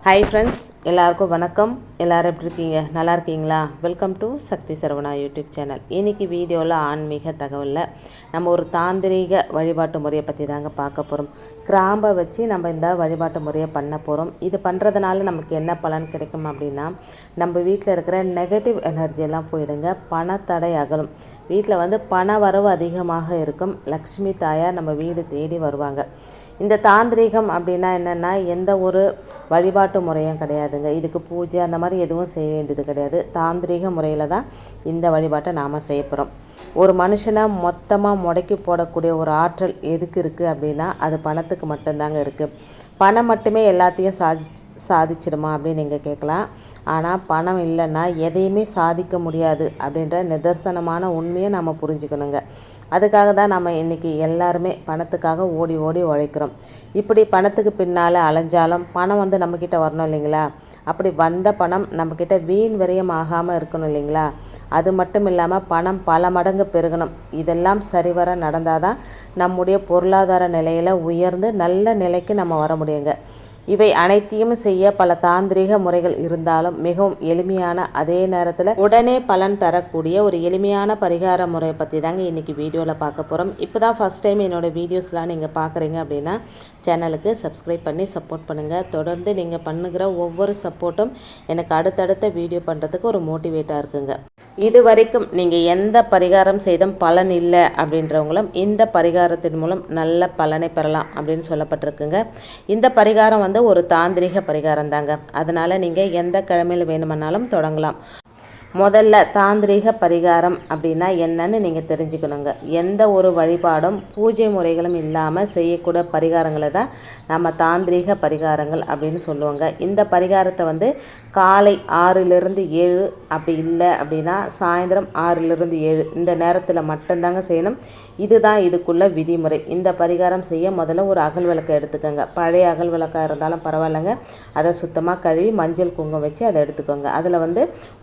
Hi friends, எல்லாருக்கும் வணக்கம். எல்லோரும் எப்படி இருக்கீங்க? நல்லா இருக்கீங்களா? Welcome to Sakthi Saravana YouTube channel. இன்றைக்கி வீடியோவில் ஆன்மீக தகவலில் நம்ம ஒரு தாந்திரீக வழிபாட்டு முறையை பற்றி தாங்க பார்க்க போகிறோம். கிராம்பை வச்சு நம்ம இந்த வழிபாட்டு முறையை பண்ண போகிறோம். இது பண்ணுறதுனால நமக்கு என்ன பலன் கிடைக்கும் அப்படின்னா, நம்ம வீட்டில் இருக்கிற நெகட்டிவ் எனர்ஜியெல்லாம் போயிடுங்க, பணத்தடை அகலும், வீட்டில் பண வரவு அதிகமாக இருக்கும், லக்ஷ்மி தாயார் நம்ம வீடு தேடி வருவாங்க. இந்த தாந்திரீகம் அப்படின்னா என்னென்னா, எந்த ஒரு வழிபாட்டு முறையும் கிடையாதுங்க. இதுக்கு பூஜை அந்த மாதிரி எதுவும் செய்ய வேண்டியது கிடையாது. தாந்திரீக முறையில் தான் இந்த வழிபாட்டை நாம் செய்ய போகிறோம். ஒரு மனுஷனை மொத்தமாக முடக்கி போடக்கூடிய ஒரு ஆற்றல் எதுக்கு இருக்குது அப்படின்னா, அது பணத்துக்கு மட்டும்தாங்க இருக்குது. பணம் மட்டுமே எல்லாத்தையும் சாதிச்சிடுமா அப்படின்னு நீங்கள் கேட்கலாம். ஆனால் பணம் இல்லைன்னா எதையுமே சாதிக்க முடியாது அப்படின்ற நிதர்சனமான உண்மையை நம்ம புரிஞ்சுக்கணுங்க. அதுக்காக தான் நம்ம இன்றைக்கி எல்லாருமே பணத்துக்காக ஓடி ஓடி உழைக்கிறோம். இப்படி பணத்துக்கு பின்னால் அலைஞ்சாலும் பணம் நம்மக்கிட்ட வரணும் இல்லைங்களா? அப்படி வந்த பணம் நம்மக்கிட்ட வீண் விரயம் ஆகாமல் இருக்கணும் இல்லைங்களா? அது மட்டும் இல்லாமல் பணம் பல மடங்கு பெருகணும். இதெல்லாம் சரிவர நடந்தால் தான் நம்முடைய பொருளாதார நிலையில் உயர்ந்து நல்ல நிலைக்கு நம்ம வர முடியுங்க. இவை அனைத்தையும் செய்ய பல தாந்திரீக முறைகள் இருந்தாலும் மிகவும் எளிமையான, அதே நேரத்தில் உடனே பலன் தரக்கூடிய ஒரு எளிமையான பரிகார முறையை பற்றி தாங்க இன்றைக்கி வீடியோவில் பார்க்க போகிறோம். இப்போ தான் ஃபஸ்ட் டைம் என்னோடய வீடியோஸ்லாம் நீங்கள் பார்க்குறீங்க அப்படின்னா சேனலுக்கு சப்ஸ்கிரைப் பண்ணி சப்போர்ட் பண்ணுங்கள். தொடர்ந்து நீங்கள் பண்ணுகிற ஒவ்வொரு சப்போர்ட்டும் எனக்கு அடுத்தடுத்த வீடியோ பண்ணுறதுக்கு ஒரு மோட்டிவேட்டாக இருக்குங்க. இது வரைக்கும் நீங்கள் எந்த பரிகாரம் செய்தும் பலன் இல்லை அப்படின்றவங்களும் இந்த பரிகாரத்தின் மூலம் நல்ல பலனை பெறலாம் அப்படின்னு சொல்லப்பட்டிருக்குங்க. இந்த பரிகாரம் ஒரு தாந்திரிக பரிகாரம் தாங்க. அதனால் நீங்கள் எந்த கிழமையில் வேணுமானாலும் தொடங்கலாம். முதல்ல தாந்திரீக பரிகாரம் அப்படின்னா என்னன்னு நீங்கள் தெரிஞ்சுக்கணுங்க. எந்த ஒரு வழிபாடும் பூஜை முறைகளும் இல்லாமல் செய்யக்கூடிய பரிகாரங்களை தான் நம்ம தாந்திரீக பரிகாரங்கள் அப்படின்னு சொல்லுவாங்க. இந்த பரிகாரத்தை காலை 6லிருந்து 7, அப்படி இல்லை அப்படின்னா சாயந்தரம் 6லிருந்து 7 இந்த நேரத்தில் மட்டும்தாங்க செய்யணும். இதுதான் இதுக்குள்ள விதிமுறை. இந்த பரிகாரம் செய்ய முதல்ல ஒரு அகல் விளக்கை எடுத்துக்கோங்க. பழைய அகல் விளக்காக இருந்தாலும் பரவாயில்லைங்க. அதை சுத்தமாக கழுவி மஞ்சள் குங்குமம் வச்சு அதை எடுத்துக்கோங்க. அதில்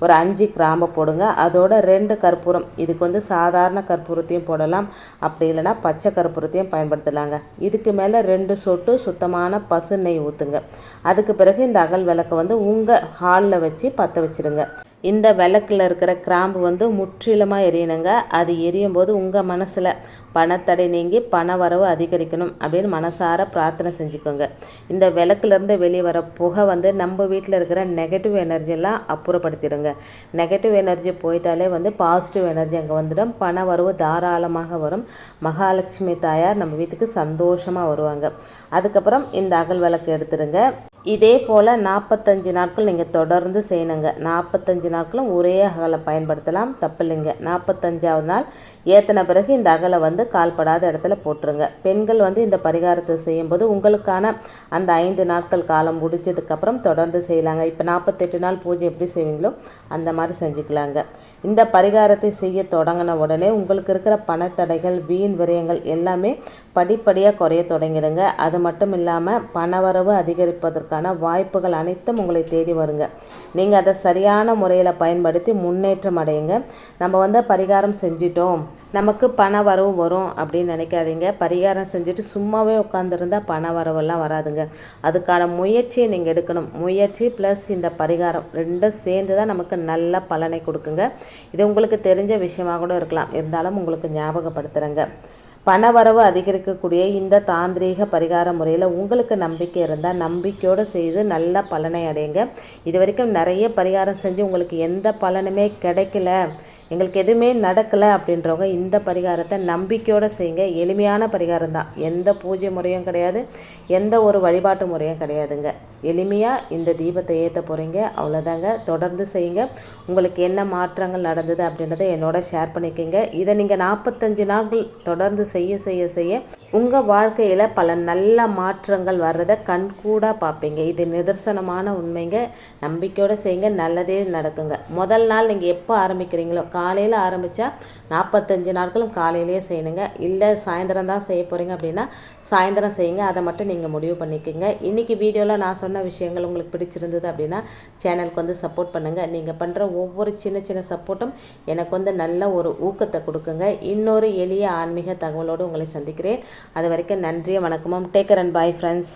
ஒரு 5 கிராம்பை போடுங்க. அதோட 2 கற்பூரம், இதுக்கு சாதாரண கற்பூரத்தையும் போடலாம், அப்படி இல்லைனா பச்சை கற்பூரத்தையும் பயன்படுத்தலாங்க. இதுக்கு மேலே 2 சொட்டு சுத்தமான பசு நெய் ஊற்றுங்க. அதுக்கு பிறகு இந்த அகல் விளக்கை உங்கள் ஹாலில் வச்சு பற்ற வச்சுருங்க. இந்த விளக்கில் இருக்கிற கிராம்பு முற்றிலுமாக எரியணுங்க. அது எரியும் போது உங்கள் மனசில் பணத்தடை நீங்கி பண வரவு அதிகரிக்கணும் அப்படின்னு மனசார பிரார்த்தனை செஞ்சுக்கோங்க. இந்த விளக்குலேருந்து வெளியே வர புகை நம்ம வீட்டில் இருக்கிற நெகட்டிவ் எனர்ஜியெல்லாம் அப்புறப்படுத்திடுங்க. நெகட்டிவ் எனர்ஜி போயிட்டாலே பாசிட்டிவ் எனர்ஜி அங்கே வந்துடும். பண வரவு தாராளமாக வரும். மகாலட்சுமி தாயார் நம்ம வீட்டுக்கு சந்தோஷமாக வருவாங்க. அதுக்கப்புறம் இந்த அகல் விளக்கு எடுத்துடுங்க. இதே போல் 45 நாட்கள் நீங்கள் தொடர்ந்து செய்யணுங்க. 45 நாட்களும் ஒரே அகலை பயன்படுத்தலாம், தப்பில்லைங்க. 45ஆவது நாள் ஏற்றின பிறகு இந்த அகலை கால்படாத இடத்துல போட்டுருங்க. பெண்கள் இந்த பரிகாரத்தை செய்யும்போது உங்களுக்கான அந்த 5 நாட்கள் காலம் முடிஞ்சதுக்கப்புறம் தொடர்ந்து செய்யலாங்க. இப்போ 48 நாள் பூஜை எப்படி செய்வீங்களோ அந்த மாதிரி செஞ்சுக்கலாங்க. இந்த பரிகாரத்தை செய்ய தொடங்கின உடனே உங்களுக்கு இருக்கிற பணத்தடைகள், வீண் விரயங்கள் எல்லாமே படிப்படியாக குறைய தொடங்கிடுங்க. அது மட்டும் இல்லாமல் பணவரவு அதிகரிப்பதற்கான வாய்ப்புகள் அனைத்தும் உங்களை தேடி வருங்க. நீங்கள் அதை சரியான முறையில் பயன்படுத்தி முன்னேற்றம் அடையுங்க. நம்ம பரிகாரம் செஞ்சிட்டோம், நமக்கு பண வரவு வரும் அப்படின்னு நினைக்காதீங்க. பரிகாரம் செஞ்சுட்டு சும்மாவே உட்காந்துருந்தால் பண வரவெல்லாம் வராதுங்க. அதுக்கான முயற்சியை நீங்கள் எடுக்கணும். முயற்சி ப்ளஸ் இந்த பரிகாரம் ரெண்டும் சேர்ந்து தான் நமக்கு நல்ல பலனை கொடுக்குங்க. இது உங்களுக்கு தெரிஞ்ச விஷயமாக கூட இருக்கலாம், இருந்தாலும் உங்களுக்கு ஞாபகப்படுத்துகிறேங்க. பணவரவு அதிகரிக்கக்கூடிய இந்த தாந்திரீக பரிகார முறையில் உங்களுக்கு நம்பிக்கை இருந்தால் நம்பிக்கையோடு செய்து நல்ல பலனை அடையுங்க. இது வரைக்கும் நிறைய பரிகாரம் செஞ்சு உங்களுக்கு எந்த பலனுமே கிடைக்கல, எங்களுக்கு எதுவுமே நடக்கலை அப்படின்றவங்க இந்த பரிகாரத்தை நம்பிக்கையோடு செய்யுங்க. எளிமையான பரிகாரம் தான். எந்த பூஜை முறையும் கிடையாது, எந்த ஒரு வழிபாட்டு முறையும் கிடையாதுங்க. எளிமையாக இந்த தீபத்தை ஏற்ற போகிறீங்க, அவ்வளோதாங்க. தொடர்ந்து செய்யுங்க. உங்களுக்கு என்ன மாற்றங்கள் நடந்தது அப்படின்றத என்னோட ஷேர் பண்ணிக்கோங்க. இதை நீங்கள் 45 நாட்கள் தொடர்ந்து செய்ய செய்ய செய்ய உங்கள் வாழ்க்கையில் பல நல்ல மாற்றங்கள் வர்றதை கண்கூடாக பார்ப்பீங்க. இது நிதர்சனமான உண்மைங்க. நம்பிக்கையோடு செய்யுங்க, நல்லதே நடக்குங்க. முதல் நாள் நீங்கள் எப்போ ஆரம்பிக்கிறீங்களோ காலையில் ஆரம்பித்தா 45 நாட்களும் காலையிலேயே செய்யணுங்க. இல்லை சாயந்தரம் தான் செய்ய போகிறீங்க அப்படின்னா சாயந்தரம் செய்யுங்க. அதை மட்டும் நீங்கள் முடிவு பண்ணிக்கோங்க. இன்றைக்கி வீடியோவில் நான் சொன்ன விஷயங்கள் உங்களுக்கு பிடிச்சிருந்தது அப்படின்னா சேனலுக்கு சப்போர்ட் பண்ணுங்கள். நீங்கள் பண்ணுற ஒவ்வொரு சின்ன சின்ன சப்போர்ட்டும் எனக்கு நல்ல ஒரு ஊக்கத்தை கொடுக்குங்க. இன்னொரு எளிய ஆன்மீக தகவலோடு உங்களை சந்திக்கிறேன். அது வரைக்கும் நன்றி, வணக்கமும். Take care and bye friends.